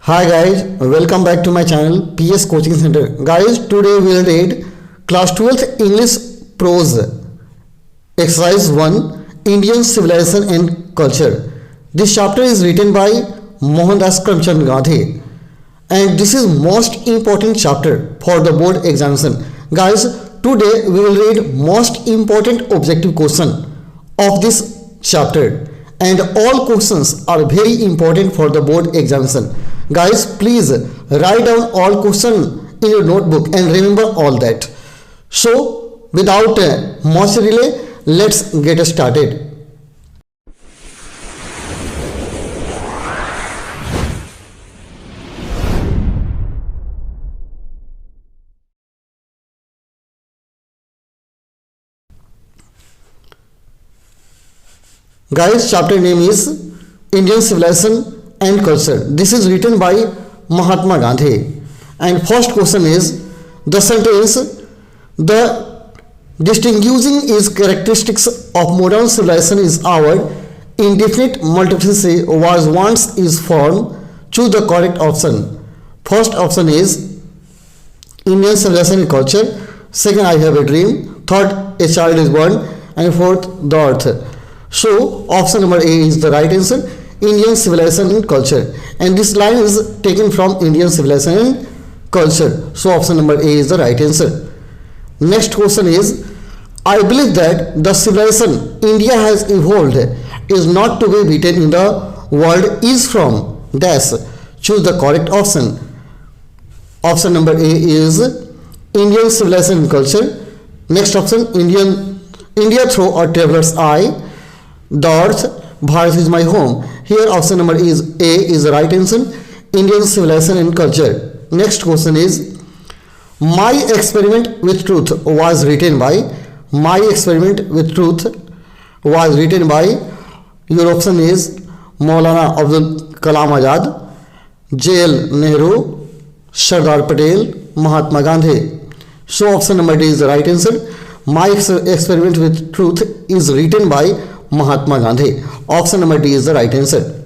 Hi guys, welcome back to my channel PS Coaching Center. Guys, today we will read class 12th English prose exercise 1 Indian civilization and culture. This chapter is written by Mohandas Karamchand Gandhi and this is most important chapter for the board examination. Guys, today we will read most important objective question of this chapter and all questions are very important for the board examination. Guys, please write down all questions in your notebook and remember all that. So, without much delay, let's get started. Guys, chapter name is Indian Civilization and Culture. This is written by Mahatma Gandhi. And first question is the sentence, the distinguishing is characteristics of modern civilization is our indefinite multiplicity was once is formed. Choose the correct option. First option is Indian civilization and culture. Second, I have a dream. Third, a child is born. And fourth, the earth. So option number A is the right answer, Indian civilization and culture. And this line is taken from Indian civilization and culture. So option number A is the right answer. Next question is, I believe that the civilization India has evolved is not to be beaten in the world is from dash. Choose the correct option. Option number A is Indian civilization and culture. Next option, India through a traveler's eye. The earth, Bharat is my home. Here option number is A is the right answer, Indian civilization and culture. Next question is, my experiment with truth was written by. My experiment with truth was written by. Your option is Maulana Abdul Kalam Azad, J.L. Nehru, Sardar Patel, Mahatma Gandhi. So option number D is the right answer. My experiment with truth is written by Mahatma Gandhi. Option number D is the right answer.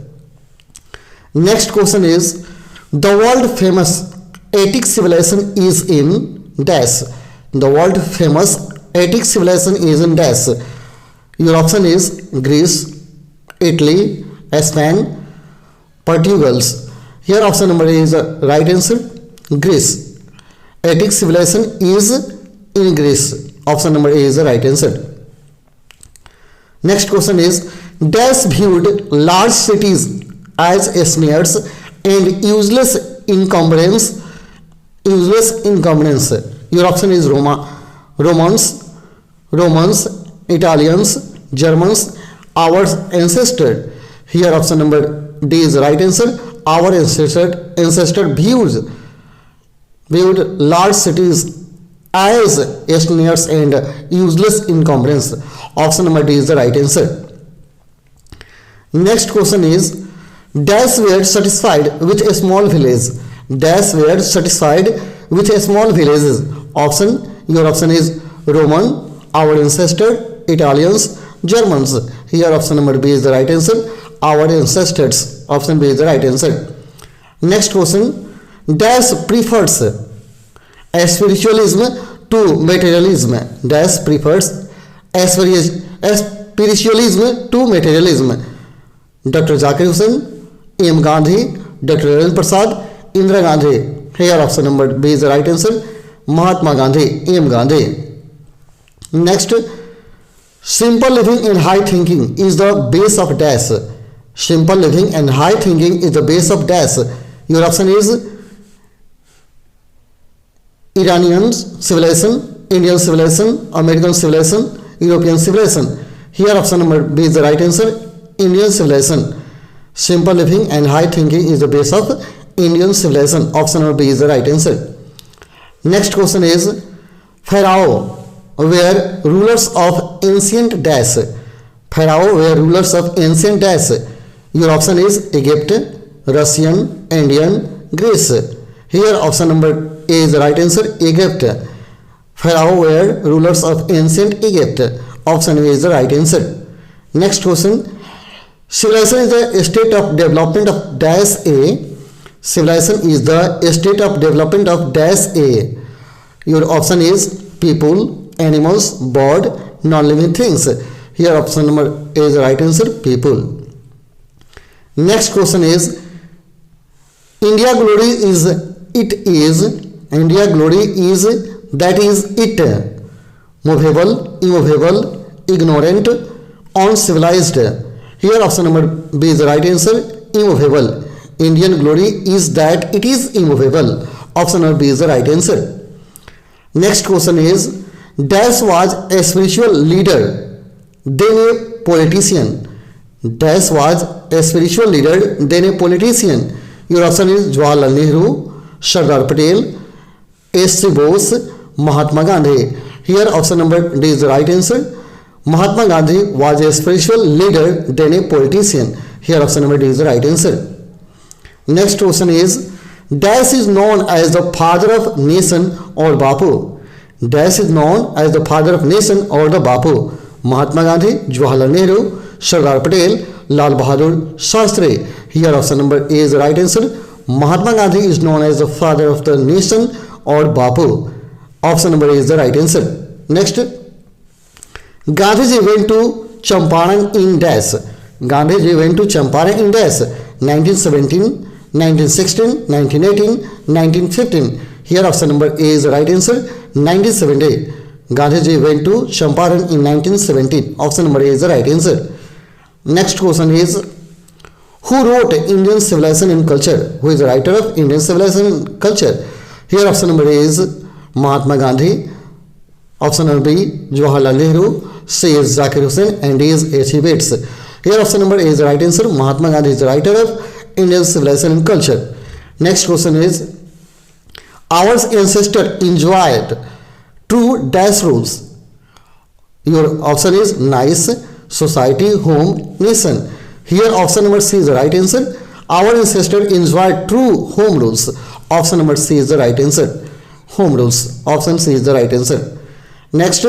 Next question is, the world famous Attic civilization is in dash. The world famous Attic civilization is in dash. Your option is Greece, Italy, Spain, Portugal. Here option number A is the right answer, Greece. Attic civilization is in Greece. Option number A is the right answer. Next question is, dash viewed large cities as snares and useless encumbrance. Your option is Romans, Italians, Germans, our ancestor. Here option number D is the right answer. Our ancestor viewed large cities as snares and useless encumbrance. Option number D is the right answer. Next question is, dash were satisfied with a small village. Dash were satisfied with a small villages. Your option is Roman, our ancestor, Italians, Germans. Here option number B is the right answer, our ancestors. Option B is the right answer. Next question, dash prefers a spiritualism to materialism. Dash prefers spiritualism to materialism. Dr. Zakir Hussain, M. Gandhi, Dr. Rajendra Prasad, Indira Gandhi. Here option number B is the right answer, Mahatma Gandhi, M. Gandhi. Next, simple living and high thinking is the base of dash. Simple living and high thinking is the base of dash. Your option is Iranian civilization, Indian civilization, American civilization, European civilization. Here option number B is the right answer, Indian civilization. Simple living and high thinking is the base of Indian civilization. Option number B is the right answer. Next question is, Pharaoh were rulers of ancient dash. Pharaoh were rulers of ancient dash. Your option is Egypt, Russian, Indian, Greece. Here option number A is the right answer, Egypt. Pharaoh were rulers of ancient Egypt. Option A is the right answer. Next question, civilization is the state of development of dash A civilization is the state of development of dash a. Your option is people, animals, bird, non-living things. Here option number A is the right answer, people. Next question is India glory is it is India glory is that is it movable, immovable, ignorant, uncivilized. Here option number B is the right answer, immovable. Indian glory is that it is immovable. Option number B is the right answer. Next question is Dash was a spiritual leader, then a politician. Dash was a spiritual leader, then a politician. Your option is Jawaharlal Nehru, Sardar Patel, S.C. Bose, Mahatma Gandhi. Here option number D is the right answer. Mahatma Gandhi was a spiritual leader, then a politician. Here option number D is the right answer. Next question is Dash is known as the father of nation or Bapu. Dash is known as the father of nation or the Bapu. Mahatma Gandhi, Jawaharlal Nehru, Sardar Patel, Lal Bahadur Shastri. Here option number A is the right answer. Mahatma Gandhi is known as the father of the nation or Bapu. Option number A is the right answer. Next, Gandhiji went to Champaran in Dash. Gandhiji went to Champaran in Dash 1917, 1916, 1918, 1915. Here option number A is the right answer, 1970. Gandhiji went to Champaran in 1917. Option number A is the right answer. Next question is who wrote Indian Civilization and Culture? Who is the writer of Indian Civilization and Culture? Here option number A is Mahatma Gandhi. Option number B Jawaharlal Nehru. C is Zakir Hussain and D is H.E. Bates. Here option number A is the right answer. Mahatma Gandhi is the writer of Indian Civilization and Culture. Next question is our ancestors enjoyed true dash rules. Your option is nice, society, home, nation. Here option number C is the right answer. Our ancestors enjoyed true home rules. Option number C is the right answer. Home rules. Option C is the right answer. Next,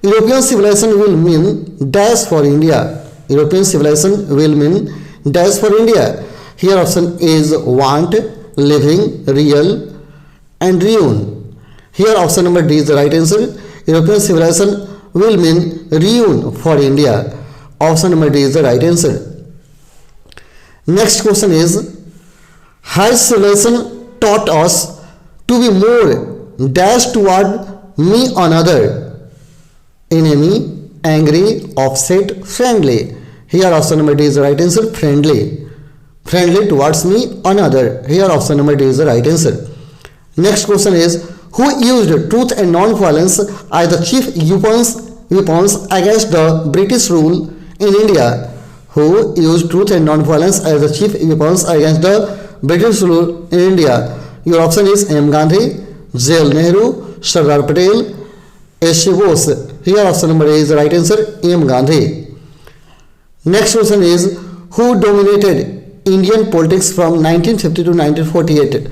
European civilization will mean dash for India. European civilization will mean dash for India. Here option A is want, living, real and ruin. Here option number D is the right answer. European civilization will mean ruin for India. Option number D is the right answer. Next question is has civilization taught us to be more dash toward me another, enemy, angry, offset, friendly. Here option number D is the right answer, friendly. Friendly towards me another. Here option number D is the right answer. Next question is who used truth and non-violence as the chief weapons against the British rule in India? Who used truth and non-violence as the chief weapons against the British rule in India? Your option is M. Gandhi, J.L. Nehru, Sardar Patel, S.C. Bose. Here option number A is the right answer, M. Gandhi. Next question is who dominated Indian politics from 1950 to 1948?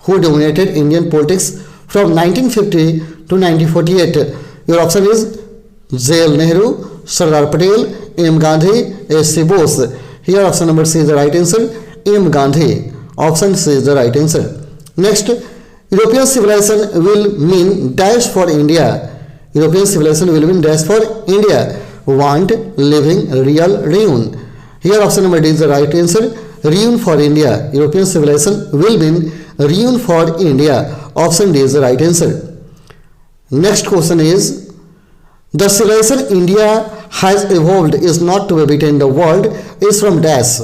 Who dominated Indian politics from 1950 to 1948? Your option is J.L. Nehru, Sardar Patel, M. Gandhi, S.C. Bose. Here option number C is the right answer, M. Gandhi. Option C is the right answer. Next, European civilization will mean dash for India. European civilization will mean dash for India. Want, living, real, ruin. Here option number D is the right answer, ruin for India. European civilization will mean ruin for India. Option D is the right answer. Next question is the civilization India has evolved is not to be beaten in the world is from dash.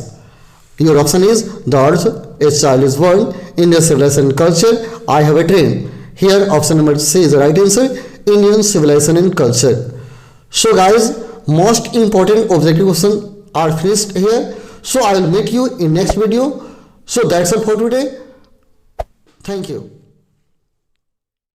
Your option is the earth, a child's world, Indian civilization culture, I have a dream. Here option number C is the right answer, Indian civilization and culture. So guys, most important objective questions are finished here. So I will meet you in next video. So that's all for today. Thank you.